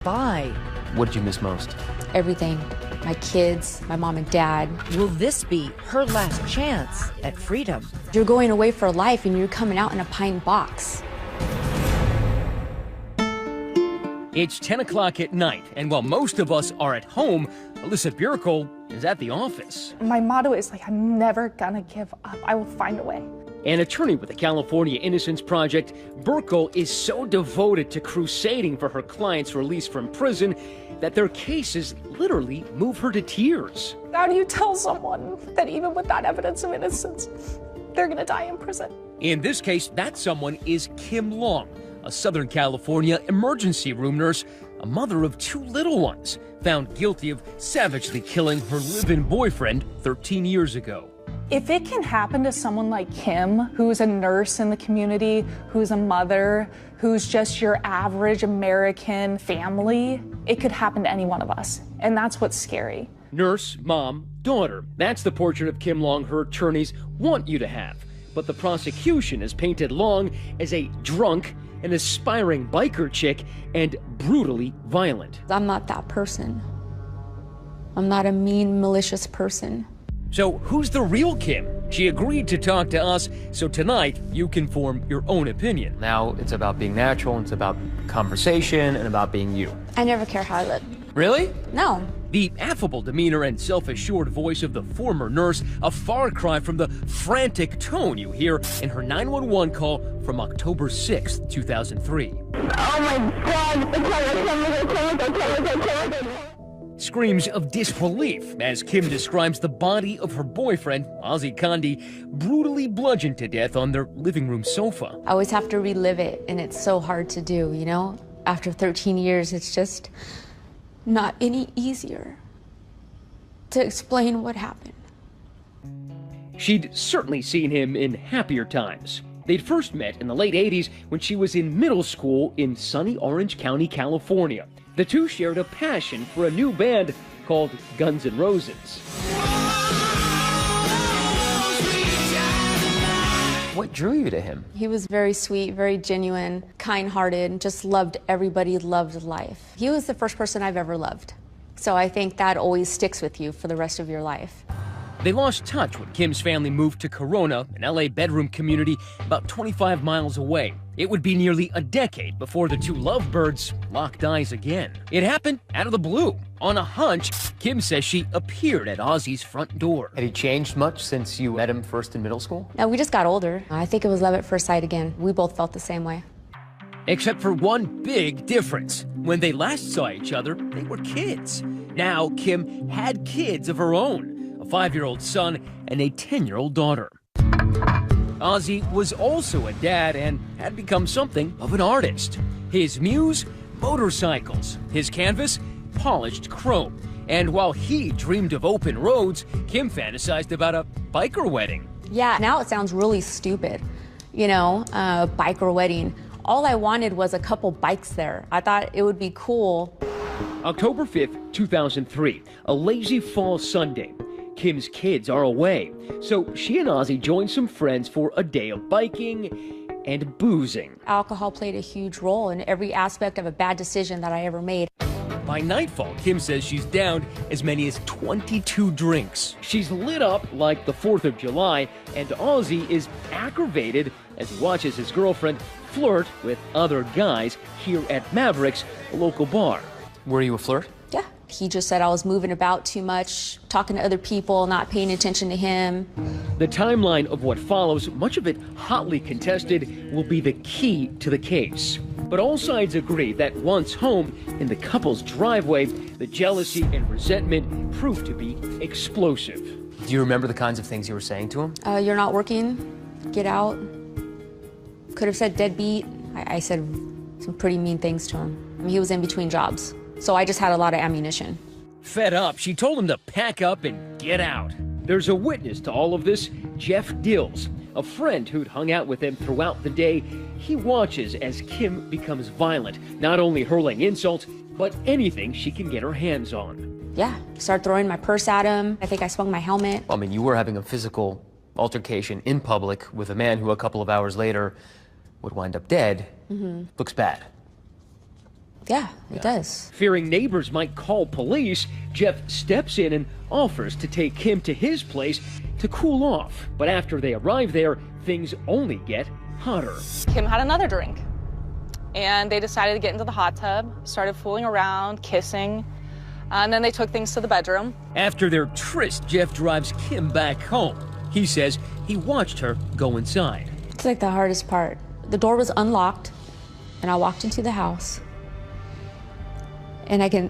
Bye. What did you miss most? Everything. My kids, my mom and dad. Will this be her last chance at freedom? You're going away for life and you're coming out in a pine box. It's 10 o'clock at night, and while most of us are at home, Alyssa Bierkel is at the office. My motto is I'm never gonna give up. I will find a way. An attorney with the California Innocence Project, Bierkel is so devoted to crusading for her clients' release from prison that their cases literally move her to tears. How do you tell someone that even with that evidence of innocence, they're gonna die in prison? In this case, that someone is Kim Long, a Southern California emergency room nurse, a mother of 2 little ones, found guilty of savagely killing her live-in boyfriend 13 years ago. If it can happen to someone like Kim, who's a nurse in the community, who's a mother, who's just your average American family, it could happen to any one of us. And that's what's scary. Nurse, mom, daughter. That's the portrait of Kim Long her attorneys want you to have. But the prosecution has painted Long as a drunk, an aspiring biker chick, and brutally violent. I'm not that person. I'm not a mean, malicious person. So who's the real Kim? She agreed to talk to us, so tonight you can form your own opinion. Now it's about being natural, and it's about conversation, and about being you. I never care how I look. Really? No. The affable demeanor and self-assured voice of the former nurse, a far cry from the frantic tone you hear in her 911 call from October 6, 2003. Oh my God! Screams of disbelief as Kim describes the body of her boyfriend, Ozzie Condi, brutally bludgeoned to death on their living room sofa. I always have to relive it, and it's so hard to do, you know? After 13 years, it's just not any easier to explain what happened. She'd certainly seen him in happier times. They'd first met in the late 80s when she was in middle school in sunny Orange County, California. The two shared a passion for a new band called Guns N' Roses. What drew you to him? He was very sweet, very genuine, kind-hearted, just loved everybody, loved life. He was the first person I've ever loved. So I think that always sticks with you for the rest of your life. They lost touch when Kim's family moved to Corona, an LA bedroom community about 25 miles away. It would be nearly a decade before the two lovebirds locked eyes again. It happened out of the blue. On a hunch, Kim says she appeared at Ozzie's front door. Had he changed much since you met him first in middle school? No, we just got older. I think it was love at first sight again. We both felt the same way. Except for one big difference. When they last saw each other, they were kids. Now, Kim had kids of her own. A 5-year-old son and a 10-year-old daughter. Ozzie was also a dad and had become something of an artist. His muse, motorcycles. His canvas, polished chrome. And while he dreamed of open roads, Kim fantasized about a biker wedding. Yeah, now it sounds really stupid. You know, biker wedding. All I wanted was a couple bikes there. I thought it would be cool. October 5th, 2003, a lazy fall Sunday. Kim's kids are away, so she and Ozzie joined some friends for a day of biking and boozing. Alcohol played a huge role in every aspect of a bad decision that I ever made. By nightfall, Kim says she's downed as many as 22 drinks. She's lit up like the 4th of July, and Ozzie is aggravated as he watches his girlfriend flirt with other guys here at Mavericks, a local bar. Were you a flirt? Yeah. He just said I was moving about too much, talking to other people, not paying attention to him. The timeline of what follows, much of it hotly contested, will be the key to the case. But all sides agree that once home, in the couple's driveway, the jealousy and resentment proved to be explosive. Do you remember the kinds of things you were saying to him? You're not working, get out. Could have said deadbeat. I said some pretty mean things to him. I mean, he was in between jobs. So I just had a lot of ammunition. Fed up, she told him to pack up and get out. There's a witness to all of this, Jeff Dills, a friend who'd hung out with him throughout the day. He watches as Kim becomes violent, not only hurling insults, but anything she can get her hands on. Yeah, started throwing my purse at him. I think I swung my helmet. I mean, you were having a physical altercation in public with a man who a couple of hours later would wind up dead. Looks bad. Yeah, it does. Fearing neighbors might call police, Jeff steps in and offers to take Kim to his place to cool off. But after they arrive there, things only get hotter. Kim had another drink, and they decided to get into the hot tub, started fooling around, kissing, and then they took things to the bedroom. After their tryst, Jeff drives Kim back home. He says he watched her go inside. It's like the hardest part. The door was unlocked, and I walked into the house. And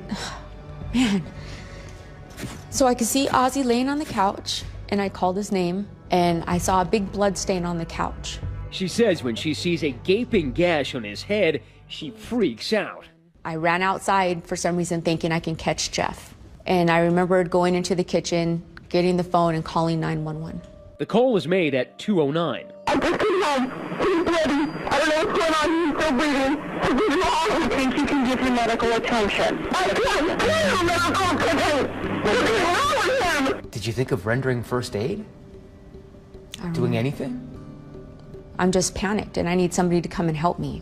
so I could see Ozzy laying on the couch, and I called his name, and I saw a big blood stain on the couch. She says when she sees a gaping gash on his head, she freaks out. I ran outside for some reason thinking I can catch Jeff. And I remembered going into the kitchen, getting the phone, and calling 911. The call was made at 2:09. I just came home. He's bleeding. I don't know what's going on. He's still breathing. He's wrong. I think you can give him medical attention. I can't give him medical attention. What's wrong with him? Did you think of rendering first aid? Doing anything? I'm just panicked, and I need somebody to come and help me.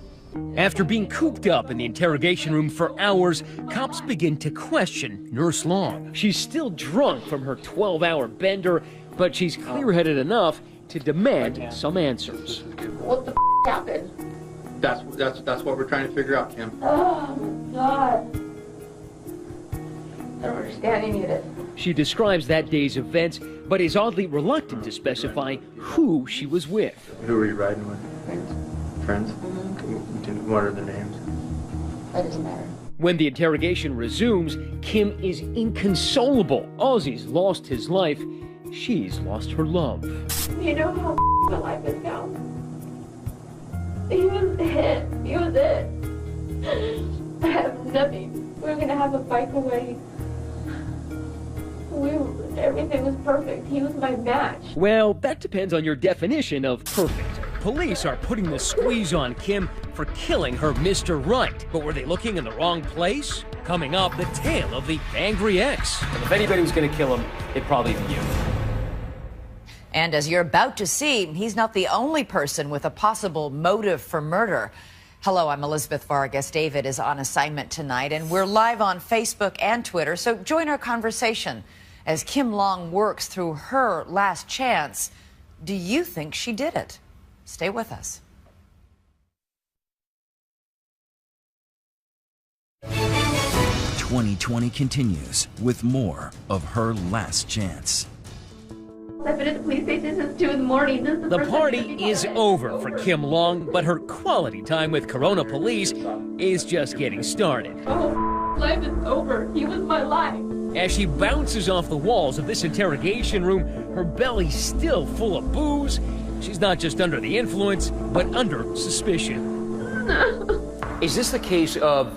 After being cooped up in the interrogation room for hours, cops begin to question Nurse Long. She's still drunk from her 12-hour bender, but she's clear-headed enough to demand some answers. What the happened? That's what we're trying to figure out, Kim. Oh, God. I don't understand any of it. She describes that day's events, but is oddly reluctant to specify who she was with. Who were you riding with? Friends? What are their names? That doesn't matter. When the interrogation resumes, Kim is inconsolable. Ozzy's lost his life. She's lost her love. You know how my life is now. He was it. He was it. I have nothing. We were gonna have a bike away. Everything was perfect. He was my match. Well, that depends on your definition of perfect. Police are putting the squeeze on Kim for killing her Mr. Right. But were they looking in the wrong place? Coming up, the tale of the angry ex. And if anybody was going to kill him, it'd probably be you. And as you're about to see, he's not the only person with a possible motive for murder. Hello, I'm Elizabeth Vargas. David is on assignment tonight, and we're live on Facebook and Twitter, so join our conversation. As Kim Long works through her last chance, do you think she did it? Stay with us. 2020 continues with more of Her Last Chance. I've been at the police station since 2 in the morning. This is the The first party time is over for Kim Long, but her quality time with Corona police is just getting started. Oh, life is over. He was my life. As she bounces off the walls of this interrogation room, her belly still full of booze. She's not just under the influence, but under suspicion. Is this the case of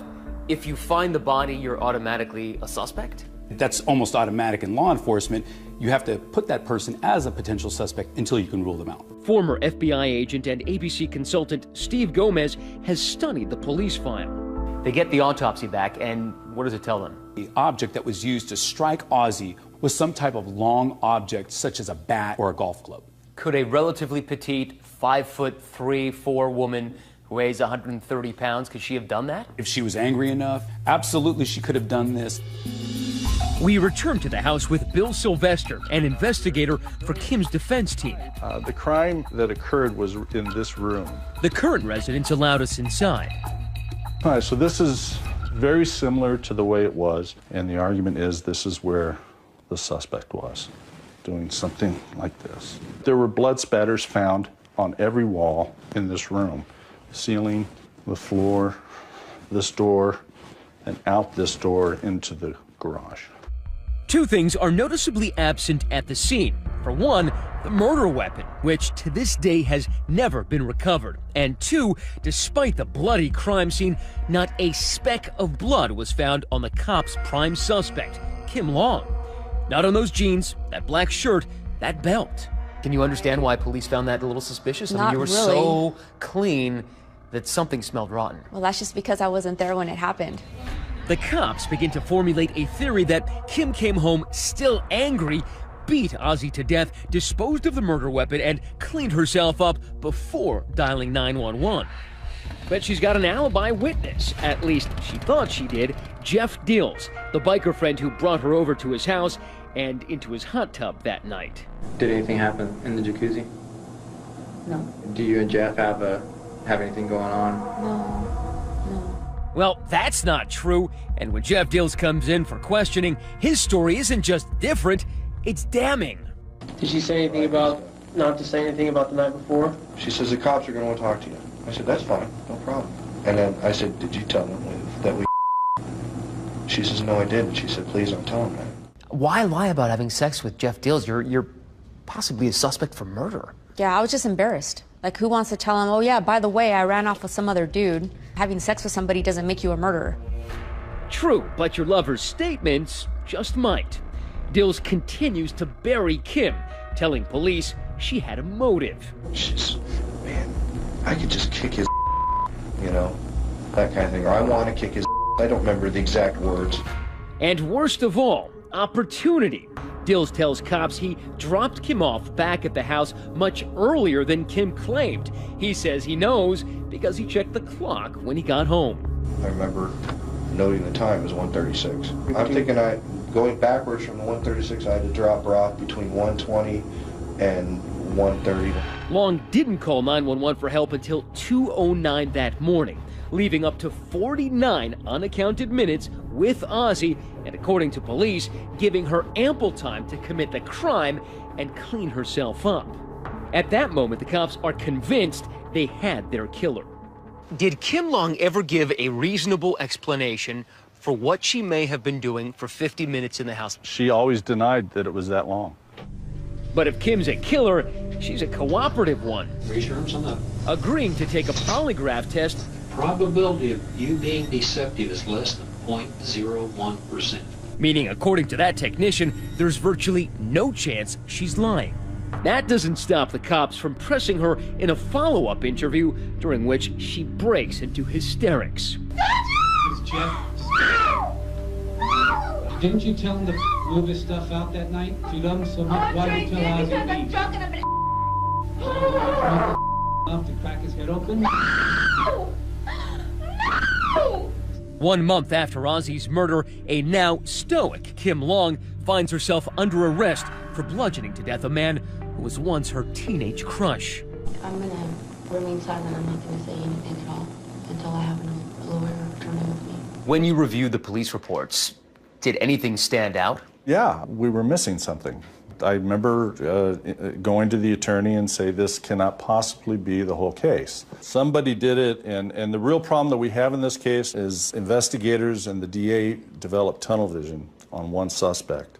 if you find the body, you're automatically a suspect? That's almost automatic in law enforcement. You have to put that person as a potential suspect until you can rule them out. Former FBI agent and ABC consultant Steve Gomez has studied the police file. They get the autopsy back, and what does it tell them? The object that was used to strike Ozzy was some type of long object, such as a bat or a golf club. Could a relatively petite 5'3", 4 woman who weighs 130 pounds, could she have done that? If she was angry enough, absolutely she could have done this. We return to the house with Bill Sylvester, an investigator for Kim's defense team. The crime that occurred was in this room. The current residents allowed us inside. All right, so this is very similar to the way it was, and the argument is this is where the suspect was, doing something like this. There were blood spatters found on every wall in this room, ceiling, the floor, this door, and out this door into the garage. Two things are noticeably absent at the scene. For one, the murder weapon, which to this day has never been recovered. And two, despite the bloody crime scene, not a speck of blood was found on the cops' prime suspect, Kim Long. Not on those jeans, that black shirt, that belt. Can you understand why police found that a little suspicious? I mean, Not you were really. so clean that something smelled rotten. Well, that's just because I wasn't there when it happened. The cops begin to formulate a theory that Kim came home still angry, beat Ozzy to death, disposed of the murder weapon, and cleaned herself up before dialing 911. But she's got an alibi witness. At least she thought she did. Jeff Dills, the biker friend who brought her over to his house and into his hot tub that night. Did anything happen in the jacuzzi? No. Do you and Jeff have anything going on? No. Well, that's not true. And when Jeff Dills comes in for questioning, his story isn't just different, it's damning. Did she say anything about not to say anything about the night before? She says the cops are going to want to talk to you. I said, that's fine, no problem. And then I said, did you tell them that we She says, no, I didn't. She said, please don't tell them that. Why lie about having sex with Jeff Dills? You're possibly a suspect for murder. Yeah, I was just embarrassed. Like, who wants to tell him, oh yeah, by the way, I ran off with some other dude. Having sex with somebody doesn't make you a murderer. True, but your lover's statements just might. Dills continues to bury Kim, telling police she had a motive. She's, man, I could just kick his you know, that kind of thing. Or I want to kick his I don't remember the exact words. And worst of all, opportunity. Dills tells cops he dropped Kim off back at the house much earlier than Kim claimed. He says he knows because he checked the clock when he got home. I remember noting the time was 1:36. I'm thinking going backwards from the 1:36, I had to drop her off between 1:20 and 1:30. Long didn't call 911 for help until 2:09 that morning, leaving up to 49 unaccounted minutes with Ozzy, and according to police, giving her ample time to commit the crime and clean herself up. At that moment, the cops are convinced they had their killer. Did Kim Long ever give a reasonable explanation for what she may have been doing for 50 minutes in the house? She always denied that it was that long. But if Kim's a killer, she's a cooperative one. Raise your arms on up. Agreeing to take a polygraph test. Probability of you being deceptive is less than 0.01%. Meaning, according to that technician, there's virtually no chance she's lying. That doesn't stop the cops from pressing her in a follow-up interview, during which she breaks into hysterics. Jeff, didn't you tell him to move his stuff out that night? If you love him so much, why did you tell Ozzy to leave? Drunk and I'm Off to crack his head open? No! 1 month after Ozzy's murder, a now stoic Kim Long finds herself under arrest for bludgeoning to death a man who was once her teenage crush. I'm gonna remain silent. I'm not gonna say anything at all until I have a lawyer attorney with me. When you reviewed the police reports, did anything stand out? Yeah, we were missing something. I remember going to the attorney and say, this cannot possibly be the whole case. Somebody did it, and the real problem that we have in this case is investigators and the DA developed tunnel vision on one suspect.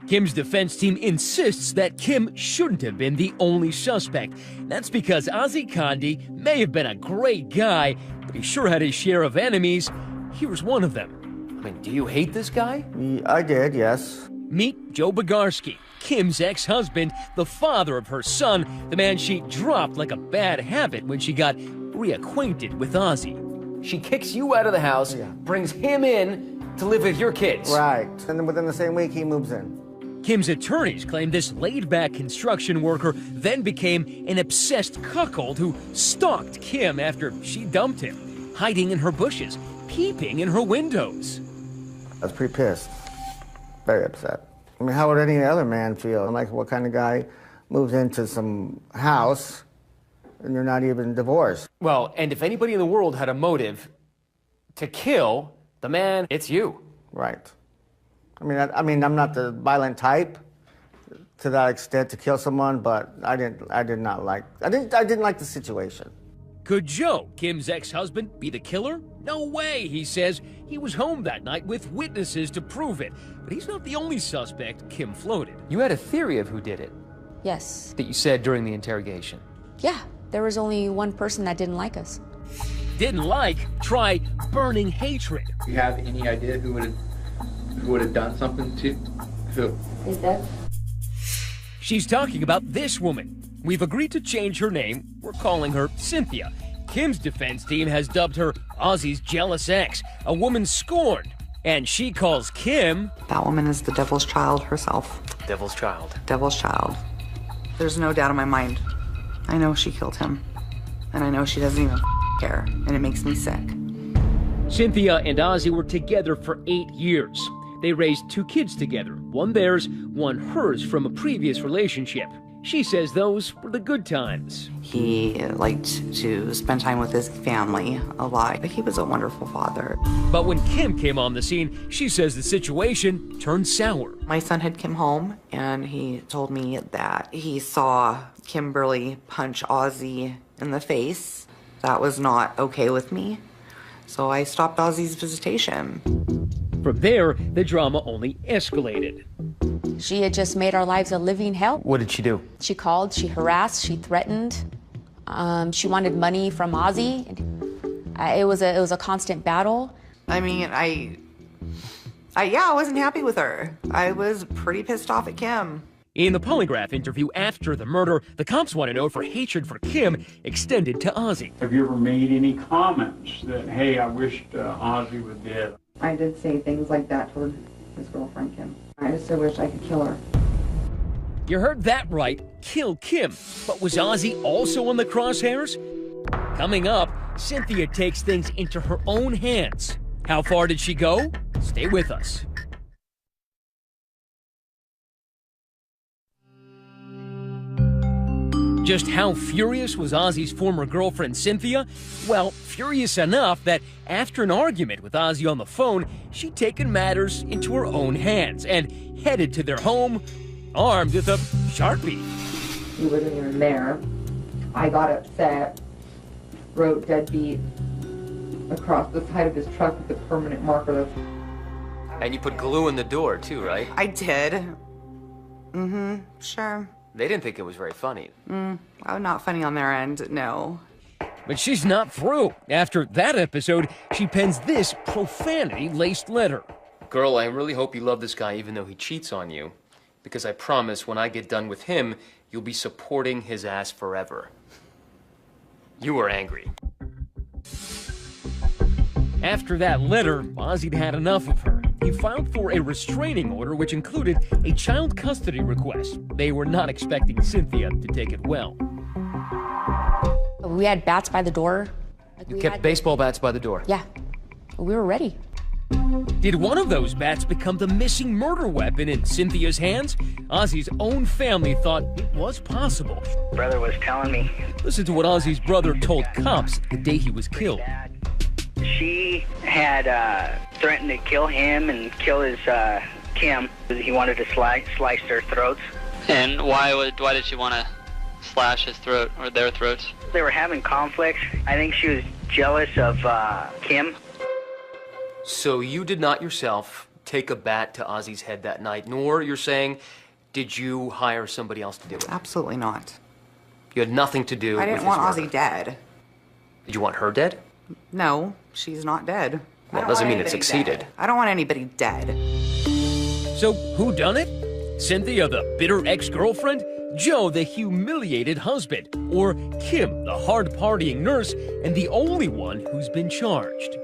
Kim's defense team insists that Kim shouldn't have been the only suspect. That's because Ozzy Condi may have been a great guy, but he sure had his share of enemies. Here's one of them. I mean, do you hate this guy? I did, yes. Meet Joe Bogarski, Kim's ex-husband, the father of her son, the man she dropped like a bad habit when she got reacquainted with Ozzy. She kicks you out of the house, brings him in to live with your kids. Right. And then within the same week, he moves in. Kim's attorneys claim this laid-back construction worker then became an obsessed cuckold who stalked Kim after she dumped him, hiding in her bushes, peeping in her windows. I was pretty pissed. Very upset. I mean, how would any other man feel? I'm like, what kind of guy moves into some house and you're not even divorced? Well, and if anybody in the world had a motive to kill the man, it's you. Right. I mean, I'm not the violent type to that extent to kill someone, but I didn't like the situation. Could Joe, Kim's ex-husband, be the killer? No way, he says. He was home that night with witnesses to prove it. But he's not the only suspect Kim floated. You had a theory of who did it. Yes. That you said during the interrogation. Yeah, there was only one person that didn't like us. Didn't like? Try burning hatred. Do you have any idea who would have done something to who? Is that? She's talking about this woman. We've agreed to change her name. We're calling her Cynthia. Kim's defense team has dubbed her Ozzy's jealous ex, a woman scorned. And she calls Kim... That woman is the devil's child herself. Devil's child. Devil's child. There's no doubt in my mind. I know she killed him. And I know she doesn't even care, and it makes me sick. Cynthia and Ozzy were together for 8 years. They raised 2 kids together, one theirs, one hers from a previous relationship. She says those were the good times. He liked to spend time with his family a lot, but he was a wonderful father. But when Kim came on the scene, she says the situation turned sour. My son had come home, and he told me that he saw Kimberly punch Ozzy in the face. That was not okay with me, so I stopped Ozzy's visitation. From there, the drama only escalated. She had just made our lives a living hell. What did she do? She called, she harassed, she threatened. She wanted money from Ozzy. It was a constant battle. I mean, I wasn't happy with her. I was pretty pissed off at Kim. In the polygraph interview after the murder, the cops want to know if her hatred for Kim extended to Ozzy. Have you ever made any comments that, hey, I wished Ozzy was dead? I did say things like that toward his girlfriend, Kim. I just wish I could kill her. You heard that right, kill Kim. But was Ozzy also on the crosshairs? Coming up, Cynthia takes things into her own hands. How far did she go? Stay with us. Just how furious was Ozzy's former girlfriend, Cynthia? Well, furious enough that after an argument with Ozzy on the phone, she'd taken matters into her own hands and headed to their home armed with a Sharpie. He wasn't even there. I got upset, wrote deadbeat across the side of his truck with a permanent marker. And you put glue in the door, too, right? I did. Mm-hmm, sure. They didn't think it was very funny. Oh, not funny on their end, no. But she's not through. After that episode, she pens this profanity-laced letter. Girl, I really hope you love this guy even though he cheats on you. Because I promise when I get done with him, you'll be supporting his ass forever. You were angry. After that letter, Ozzy'd had enough of her. He filed for a restraining order, which included a child custody request. They were not expecting Cynthia to take it well. We had bats by the door. You kept baseball bats by the door? Yeah. We were ready. Did one of those bats become the missing murder weapon in Cynthia's hands? Ozzy's own family thought it was possible. Brother was telling me. Listen to what Ozzy's brother told cops the day he was killed. She had threatened to kill him and kill his Kim. He wanted to slice their throats. And why did she want to slash his throat or their throats? They were having conflicts. I think she was jealous of Kim. So you did not yourself take a bat to Ozzy's head that night, nor, you're saying, did you hire somebody else to do it? Absolutely not. You had nothing to do with I didn't his want murder. Ozzy dead. Did you want her dead? No, she's not dead. Well, it doesn't mean it succeeded. Dead. I don't want anybody dead. So who done it? Cynthia, the bitter ex-girlfriend? Joe, the humiliated husband? Or Kim, the hard-partying nurse and the only one who's been charged?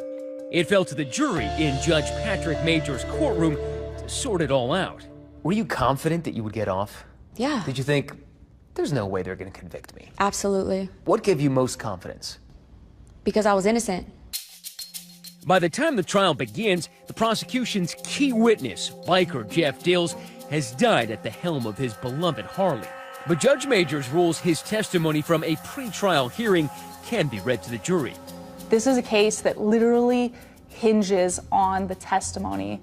It fell to the jury in Judge Patrick Major's courtroom to sort it all out. Were you confident that you would get off? Yeah. Did you think, there's no way they're going to convict me? Absolutely. What gave you most confidence? Because I was innocent. By the time the trial begins, the prosecution's key witness, biker Jeff Dills, has died at the helm of his beloved Harley. But Judge Majors rules his testimony from a pre-trial hearing can be read to the jury. This is a case that literally hinges on the testimony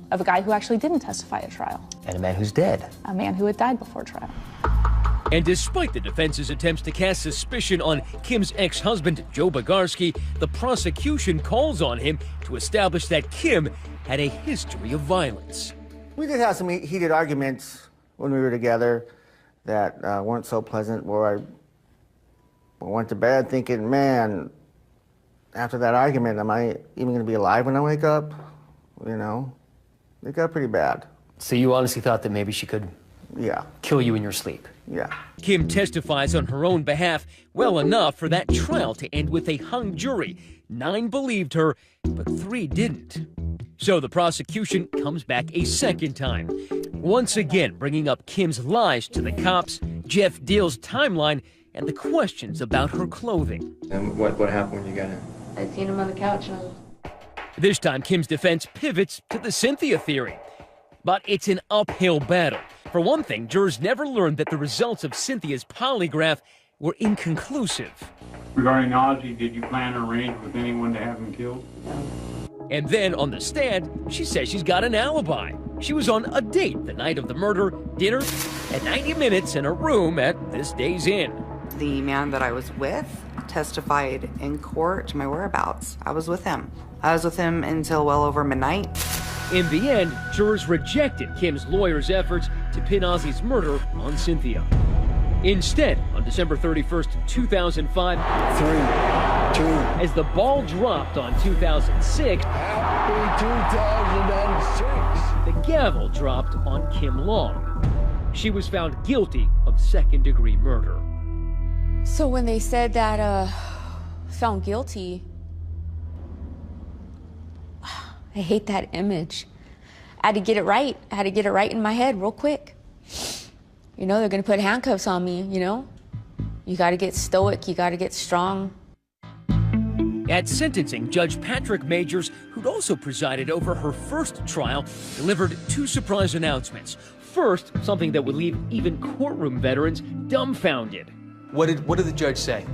of a guy who actually didn't testify at trial. And a man who's dead. A man who had died before trial. And despite the defense's attempts to cast suspicion on Kim's ex-husband, Joe Bogarski, the prosecution calls on him to establish that Kim had a history of violence. We did have some heated arguments when we were together that weren't so pleasant, where I went to bed thinking, man, after that argument, am I even going to be alive when I wake up? You know, it got pretty bad. So you honestly thought that maybe she could kill you in your sleep? Yeah. Kim testifies on her own behalf well enough for that trial to end with a hung jury. 9 believed her, but 3 didn't. So the prosecution comes back a second time, once again bringing up Kim's lies to the cops, Jeff Dills' timeline, and the questions about her clothing. And what happened when you got in? I seen him on the couch and This time, Kim's defense pivots to the Cynthia theory. But it's an uphill battle. For one thing, jurors never learned that the results of Cynthia's polygraph were inconclusive. Regarding Ozzy, did you plan or arrange with anyone to have him killed? And then on the stand, she says she's got an alibi. She was on a date the night of the murder, dinner, and 90 minutes in a room at this Days Inn. The man that I was with testified in court to my whereabouts. I was with him. I was with him until well over midnight. In the end, jurors rejected Kim's lawyer's efforts to pin Ozzy's murder on Cynthia. Instead, on December 31st, 2005, as the ball dropped on 2006, Happy 2006. the gavel dropped on Kim Long. She was found guilty of second-degree murder. So when they said that, found guilty, I hate that image. I had to get it right. I had to get it right in my head real quick. You know, they're gonna put handcuffs on me, you know? You gotta get stoic, you gotta get strong. At sentencing, Judge Patrick Majors, who'd also presided over her first trial, delivered two surprise announcements. First, something that would leave even courtroom veterans dumbfounded. What did the judge say?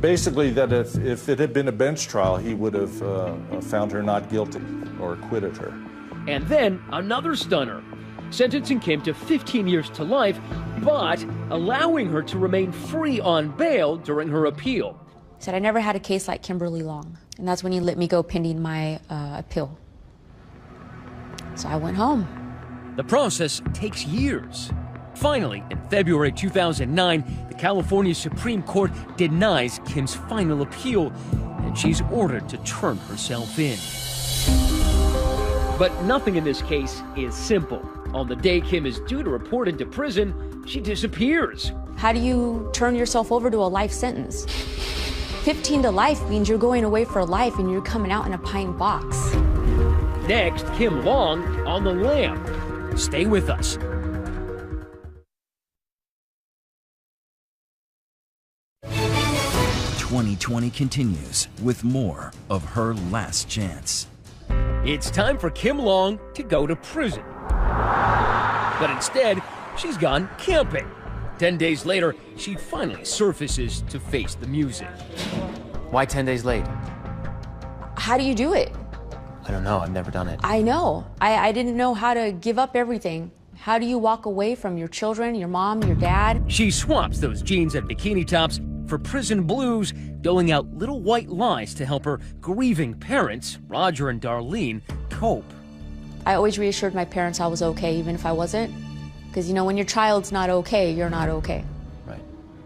Basically, that if it had been a bench trial, he would have found her not guilty or acquitted her. And then another stunner, sentencing Kim to 15 years to life, but allowing her to remain free on bail during her appeal. He said I never had a case like Kimberly Long, and that's when he let me go pending my appeal. So I went home. The process takes years. Finally, in February 2009, the California Supreme Court denies Kim's final appeal, and she's ordered to turn herself in. But nothing in this case is simple. On the day Kim is due to report into prison, she disappears. How do you turn yourself over to a life sentence? 15 to life means you're going away for life and you're coming out in a pine box. Next, Kim Long on the lam. Stay with us. "2020 continues with more of Her Last Chance. It's time for Kim Long to go to prison. But instead, she's gone camping. 10 days later, she finally surfaces to face the music. Why 10 days late? How do you do it? I don't know. I've never done it. I know. I didn't know how to give up everything. How do you walk away from your children, your mom, your dad? She swaps those jeans and bikini tops for prison blues, doling out little white lies to help her grieving parents, Roger and Darlene, cope. I always reassured my parents I was okay, even if I wasn't. Because, you know, when your child's not okay, you're not okay. Right.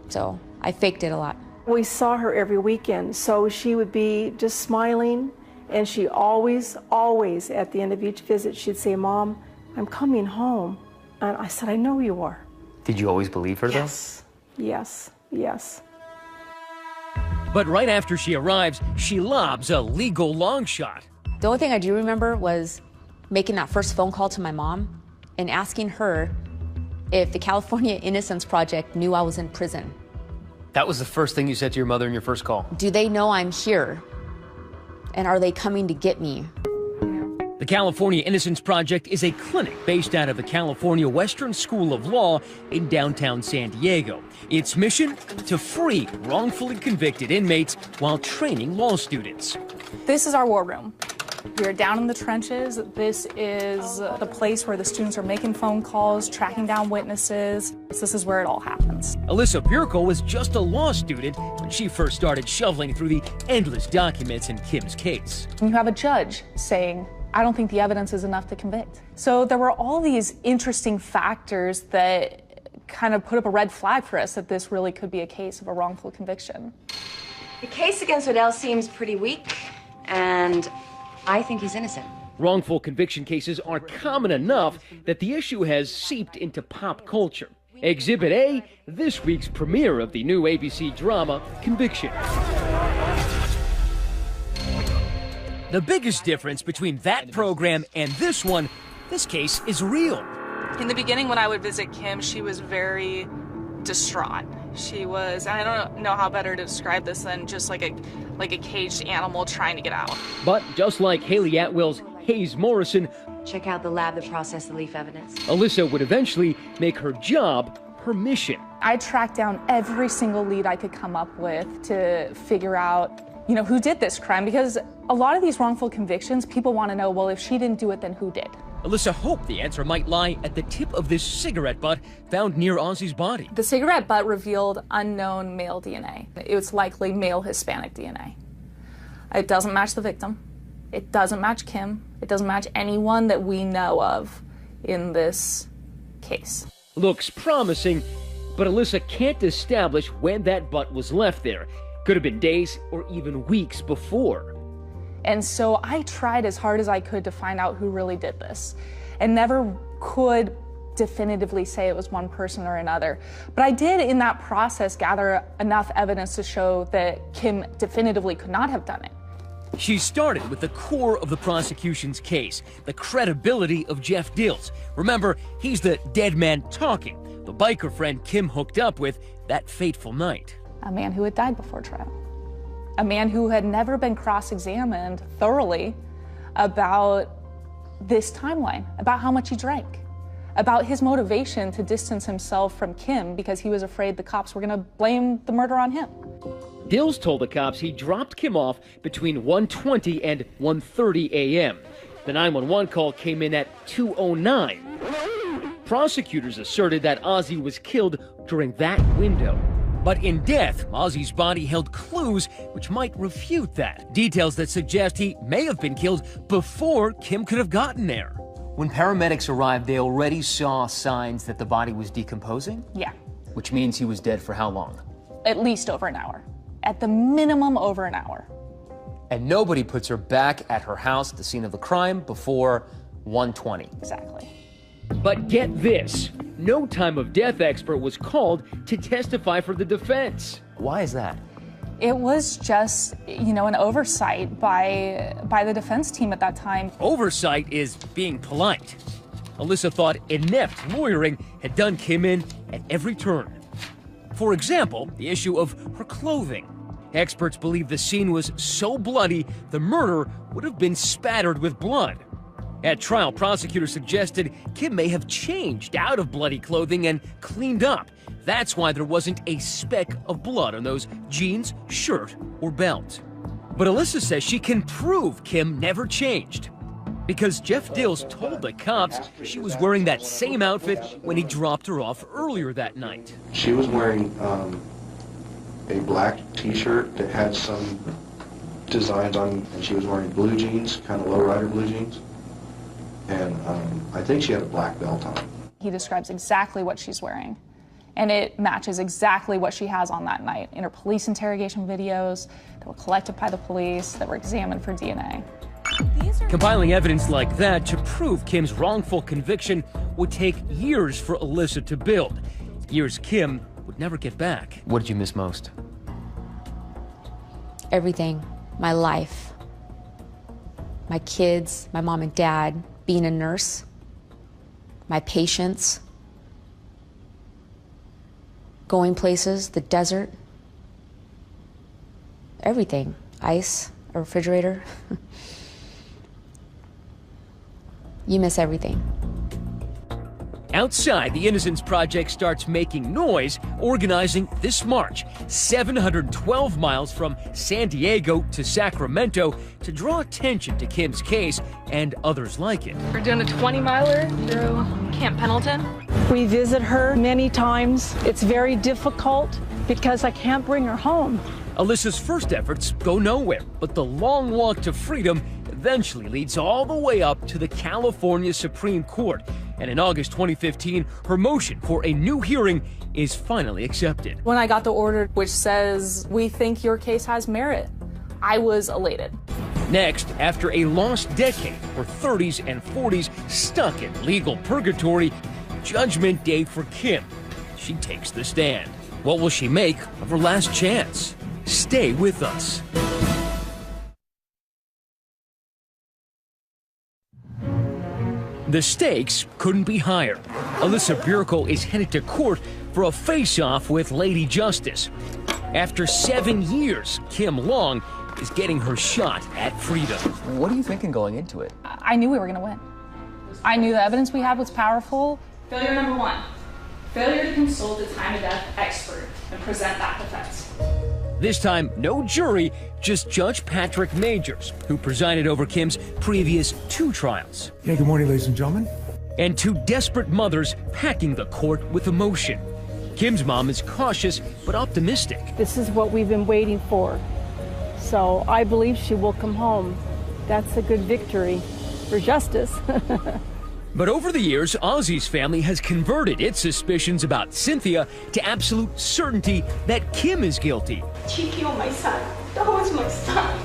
So I faked it a lot. We saw her every weekend, so she would be just smiling, and she always, at the end of each visit, she'd say, "Mom, I'm coming home." And I said, "I know you are." Did you always believe her, though? Yes, yes, yes. But right after she arrives, she lobs a legal long shot. The only thing I do remember was making that first phone call to my mom and asking her if the California Innocence Project knew I was in prison. That was the first thing you said to your mother in your first call? Do they know I'm here? And are they coming to get me? The California Innocence Project is a clinic based out of the California Western School of Law in downtown San Diego. Its mission? To free wrongfully convicted inmates while training law students. This is our war room. We're down in the trenches. This is the place where the students are making phone calls, tracking down witnesses. This is where it all happens. Alyssa Bierko was just a law student when she first started shoveling through the endless documents in Kim's case. You have a judge saying, "I don't think the evidence is enough to convict." So there were all these interesting factors that kind of put up a red flag for us that this really could be a case of a wrongful conviction. The case against Odell seems pretty weak, and I think he's innocent. Wrongful conviction cases are common enough that the issue has seeped into pop culture. Exhibit A, this week's premiere of the new ABC drama, Conviction. The biggest difference between that program and this one, this case is real. In the beginning, when I would visit Kim, she was very distraught. She was, and I don't know how better to describe this than just like a caged animal trying to get out. But just like Haley Atwell's Hayes Morrison, Check out the lab that processed the leaf evidence. Alyssa would eventually make her job her mission. I tracked down every single lead I could come up with to figure out, you know, who did this crime, because a lot of these wrongful convictions, people want to know, well, if she didn't do it, then who did? Alyssa hoped the answer might lie at the tip of this cigarette butt found near Ozzy's body. The cigarette butt revealed unknown male DNA. It was likely male Hispanic DNA. It doesn't match the victim. It doesn't match Kim. It doesn't match anyone that we know of in this case. Looks promising, but Alyssa can't establish when that butt was left there. Could have been days or even weeks before. And so I tried as hard as I could to find out who really did this, and never could definitively say it was one person or another. But I did, in that process, gather enough evidence to show that Kim definitively could not have done it. She started with the core of the prosecution's case, the credibility of Jeff Dills. Remember, he's the dead man talking, the biker friend Kim hooked up with that fateful night. A man who had died before trial. A man who had never been cross-examined thoroughly about this timeline, about how much he drank, about his motivation to distance himself from Kim because he was afraid the cops were going to blame the murder on him. Dills told the cops he dropped Kim off between 1:20 and 1:30 a.m. The 911 call came in at 2:09. Prosecutors asserted that Ozzy was killed during that window. But in death, Ozzy's body held clues which might refute that. Details that suggest he may have been killed before Kim could have gotten there. When paramedics arrived, they already saw signs that the body was decomposing? Yeah. Which means he was dead for how long? At least over an hour. At the minimum, over an hour. And nobody puts her back at her house at the scene of the crime before 1:20. Exactly. But get this, no time of death expert was called to testify for the defense. Why is that? It was just, you know, an oversight by the defense team at that time. Oversight is being polite. Alyssa thought inept lawyering had done Kim in at every turn. For example, the issue of her clothing. Experts believe the scene was so bloody, the murder would have been spattered with blood. At trial, prosecutors suggested Kim may have changed out of bloody clothing and cleaned up. That's why there wasn't a speck of blood on those jeans, shirt, or belt. But Alyssa says she can prove Kim never changed, because Jeff Dills told the cops she was wearing that same outfit when he dropped her off earlier that night. She was wearing a black t-shirt that had some designs on, and she was wearing blue jeans, kind of lowrider blue jeans. And I think she had a black belt on. He describes exactly what she's wearing, and it matches exactly what she has on that night in her police interrogation videos that were collected by the police, that were examined for DNA. Compiling evidence like that to prove Kim's wrongful conviction would take years for Alyssa to build. Years Kim would never get back. What did you miss most? Everything. My life. My kids, my mom and dad, being a nurse, my patients, going places, the desert, everything. Ice, a refrigerator. You miss everything. Outside, the Innocence Project starts making noise, organizing this march, 712 miles from San Diego to Sacramento, to draw attention to Kim's case and others like it. We're doing a 20-miler through Camp Pendleton. We visit her many times. It's very difficult because I can't bring her home. Alyssa's first efforts go nowhere, but the long walk to freedom eventually leads all the way up to the California Supreme Court. And in August 2015, her motion for a new hearing is finally accepted. When I got the order which says, "We think your case has merit," I was elated. Next, after a lost decade, her 30s and 40s stuck in legal purgatory, Judgment Day for Kim. She takes the stand. What will she make of her last chance? Stay with us. The stakes couldn't be higher. Alyssa Bierko is headed to court for a face-off with Lady Justice. After 7 years, Kim Long is getting her shot at freedom. What are you thinking going into it? I knew we were going to win. I knew the evidence we had was powerful. Failure number 1, failure to consult a time of death expert and present that defense. This time, no jury, just Judge Patrick Majors, who presided over Kim's previous 2 trials. Yeah, good morning, ladies and gentlemen. And 2 desperate mothers packing the court with emotion. Kim's mom is cautious but optimistic. This is what we've been waiting for. So I believe she will come home. That's a good victory for justice. But over the years, Ozzy's family has converted its suspicions about Cynthia to absolute certainty that Kim is guilty. She killed my son. That was my son.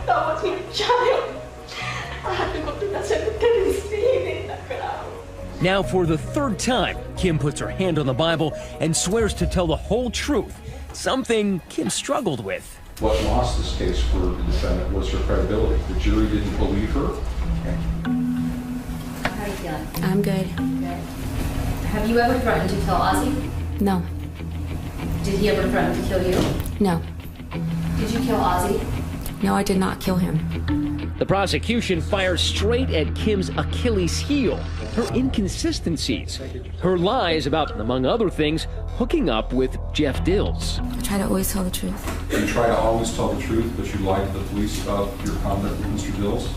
That was my child. I had to go to the cemetery and see him in the ground. Now, for the 3rd time, Kim puts her hand on the Bible and swears to tell the whole truth, something Kim struggled with. What lost this case for the defendant was her credibility. The jury didn't believe her. How are you feeling? I'm good. Good. Have you ever threatened to kill Ozzy? No. Did he ever threaten to kill you? No. Did you kill Ozzy? No, I did not kill him. The prosecution fires straight at Kim's Achilles heel, her inconsistencies, her lies about, among other things, hooking up with Jeff Dills. I try to always tell the truth. You try to always tell the truth, but you lied to the police about your conduct with Mr. Dills?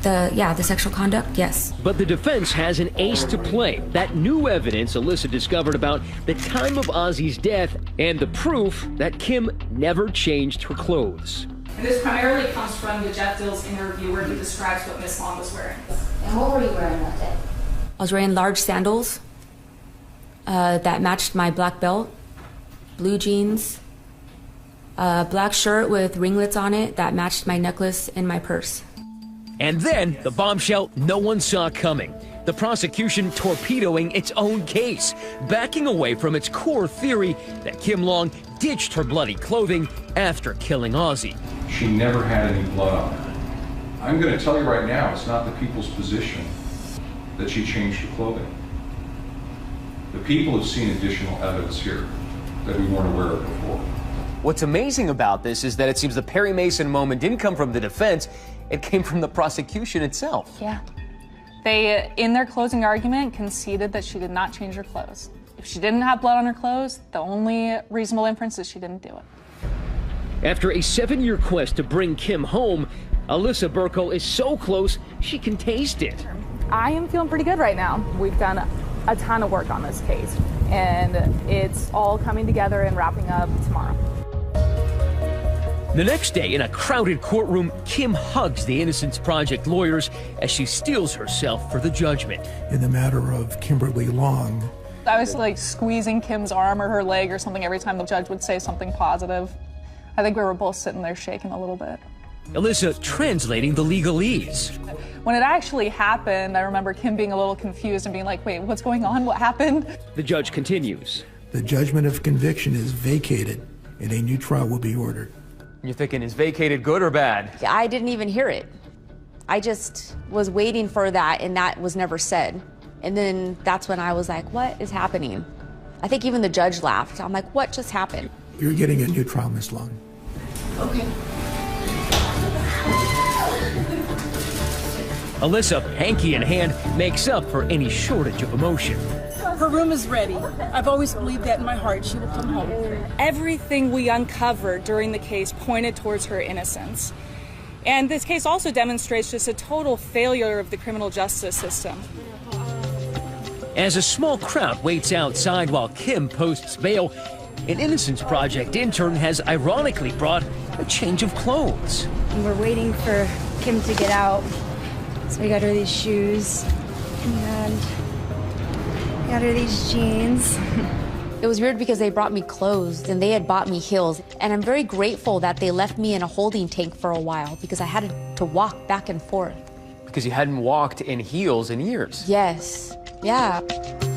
The sexual conduct, yes. But the defense has an ace to play. That new evidence Alyssa discovered about the time of Ozzy's death and the proof that Kim never changed her clothes. And this primarily comes from the Jeff Dills interview where he describes what Miss Long was wearing. And what were you wearing that day? I was wearing large sandals that matched my black belt, blue jeans, a black shirt with ringlets on it that matched my necklace and my purse. And then the bombshell no one saw coming. The prosecution torpedoing its own case, backing away from its core theory that Kim Long ditched her bloody clothing after killing Ozzy. She never had any blood on her. I'm going to tell you right now, it's not the people's position that she changed her clothing. The people have seen additional evidence here that we weren't aware of before. What's amazing about this is that it seems the Perry Mason moment didn't come from the defense, it came from the prosecution itself. Yeah. They, in their closing argument, conceded that she did not change her clothes. If she didn't have blood on her clothes, the only reasonable inference is she didn't do it. After a 7-year quest to bring Kim home, Alyssa Burko is so close she can taste it. I am feeling pretty good right now. We've done a ton of work on this case, and it's all coming together and wrapping up tomorrow. The next day, in a crowded courtroom, Kim hugs the Innocence Project lawyers as she steels herself for the judgment. In the matter of Kimberly Long, I was like squeezing Kim's arm or her leg or something every time the judge would say something positive. I think we were both sitting there shaking a little bit. Alyssa translating the legalese. When it actually happened, I remember Kim being a little confused and being like, wait, what's going on? What happened? The judge continues. the judgment of conviction is vacated and a new trial will be ordered. You're thinking, is vacated good or bad? I didn't even hear it. I just was waiting for that, and that was never said. And then that's when I was like, what is happening? I think even the judge laughed. I'm like, what just happened? You're getting a new trial, Miss Long. Okay. Alyssa, hanky in hand, makes up for any shortage of emotion. Her room is ready. I've always believed that in my heart. She will come home. Everything we uncovered during the case pointed towards her innocence. And this case also demonstrates just a total failure of the criminal justice system. As a small crowd waits outside while Kim posts bail, an Innocence Project intern has ironically brought a change of clothes. We're waiting for Kim to get out. So we got her these shoes and got her these jeans. It was weird because they brought me clothes and they had bought me heels. And I'm very grateful that they left me in a holding tank for a while because I had to walk back and forth. Because you hadn't walked in heels in years. Yes, yeah.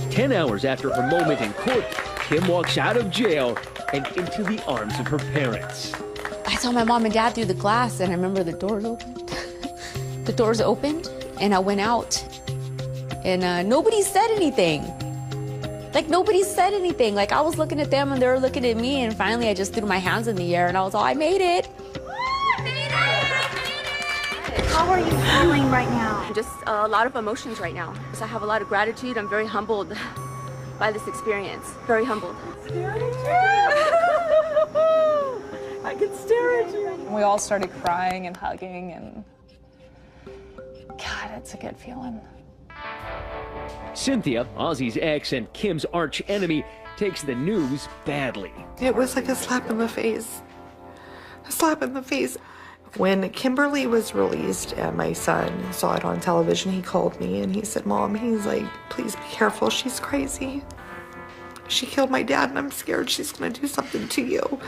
10 hours after her moment in court, Kim walks out of jail and into the arms of her parents. I saw my mom and dad through the glass and I remember the doors opened. The doors opened and I went out and nobody said anything. Like, nobody said anything. Like, I was looking at them and they were looking at me, and finally I just threw my hands in the air and I was all, I made it. How are you feeling right now? Just a lot of emotions right now. Because I have a lot of gratitude. I'm very humbled by this experience. Very humbled. I can stare at you. We all started crying and hugging, and God, it's a good feeling. Cynthia, Ozzy's ex and Kim's arch enemy, takes the news badly. It was like a slap in the face. A slap in the face. When Kimberly was released and my son saw it on television, he called me and he said, Mom, he's like, please be careful, she's crazy. She killed my dad and I'm scared she's gonna do something to you.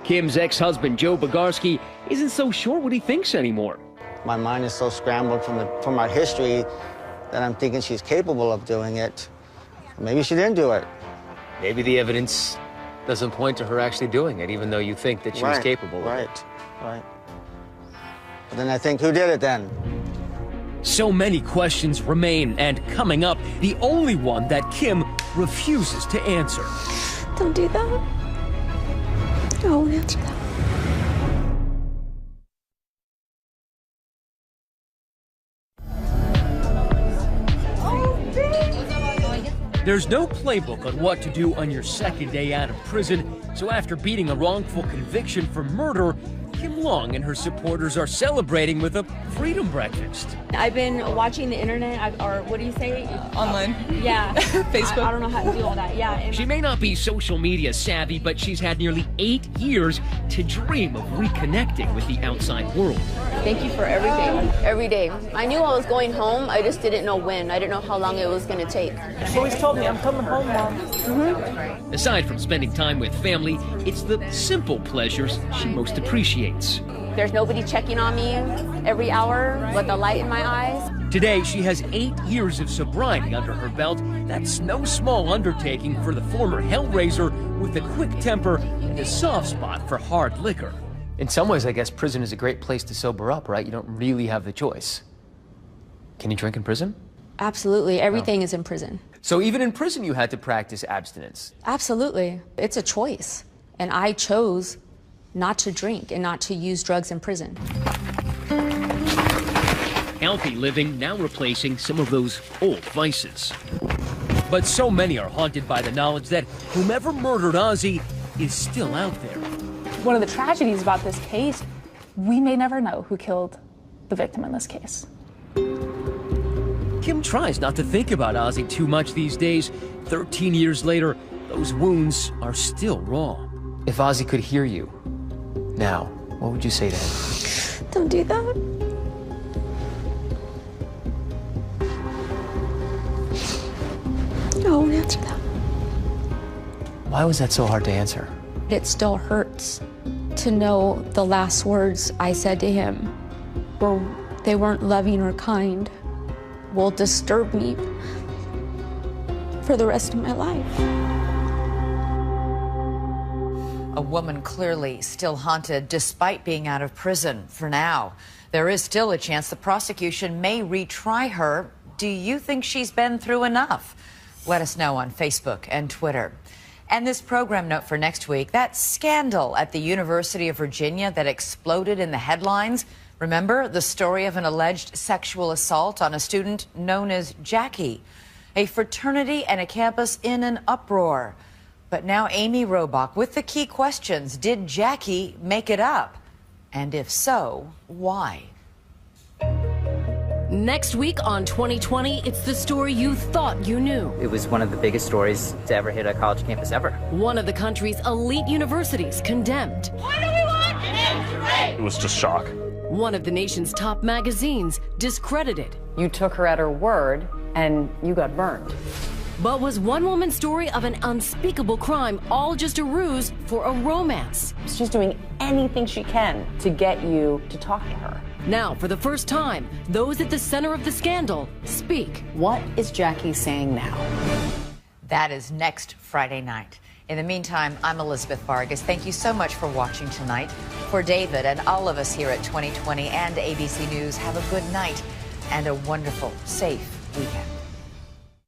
Kim's ex-husband, Joe Bogarski, isn't so sure what he thinks anymore. My mind is so scrambled from our history that I'm thinking she's capable of doing it. Maybe she didn't do it. Maybe the evidence doesn't point to her actually doing it, even though you think that she was capable of it. Right. But then I think, who did it then? So many questions remain, and coming up, the only one that Kim refuses to answer. Don't do that. I won't answer that. There's no playbook on what to do on your second day out of prison, so after beating a wrongful conviction for murder, Kim Long and her supporters are celebrating with a freedom breakfast. I've been watching the internet, or what do you say? Online. Yeah. Facebook. I don't know how to do all that, yeah. She may not be social media savvy, but she's had nearly 8 years to dream of reconnecting with the outside world. Thank you for everything. Every day. I knew I was going home, I just didn't know when. I didn't know how long it was going to take. She always told me, I'm coming home, Mom. Aside from spending time with family, it's the simple pleasures she most appreciates. There's nobody checking on me every hour with a light in my eyes. Today, she has 8 years of sobriety under her belt. That's no small undertaking for the former Hellraiser with a quick temper and a soft spot for hard liquor. In some ways, I guess prison is a great place to sober up, right? You don't really have the choice. Can you drink in prison? Absolutely. Everything is in prison. So even in prison, you had to practice abstinence? Absolutely. It's a choice. And I chose not to drink and not to use drugs in prison. Healthy living now replacing some of those old vices. But so many are haunted by the knowledge that whomever murdered Ozzy is still out there. One of the tragedies about this case, we may never know who killed the victim in this case. Kim tries not to think about Ozzy too much these days. 13 years later, those wounds are still raw. If Ozzy could hear you now, what would you say to him? Don't do that. I won't answer that. Why was that so hard to answer? It still hurts to know the last words I said to him they weren't loving or kind, will disturb me for the rest of my life. A woman clearly still haunted despite being out of prison for now. There is still a chance the prosecution may retry her. Do you think she's been through enough? Let us know on Facebook and Twitter. And this program note for next week, that scandal at the University of Virginia that exploded in the headlines. Remember the story of an alleged sexual assault on a student known as Jackie? A fraternity and a campus in an uproar. But now Amy Robach with the key questions. Did Jackie make it up? And if so, why? Next week on 2020, it's the story you thought you knew. It was one of the biggest stories to ever hit a college campus ever. One of the country's elite universities condemned. What do we want? An answer, right? It was just shock. One of the nation's top magazines discredited. You took her at her word, and you got burned. But was one woman's story of an unspeakable crime all just a ruse for a romance? She's doing anything she can to get you to talk to her. Now, for the first time, those at the center of the scandal speak. What is Jackie saying now? That is next Friday night. In the meantime, I'm Elizabeth Vargas. Thank you so much for watching tonight. For David and all of us here at 2020 and ABC News, have a good night and a wonderful, safe weekend.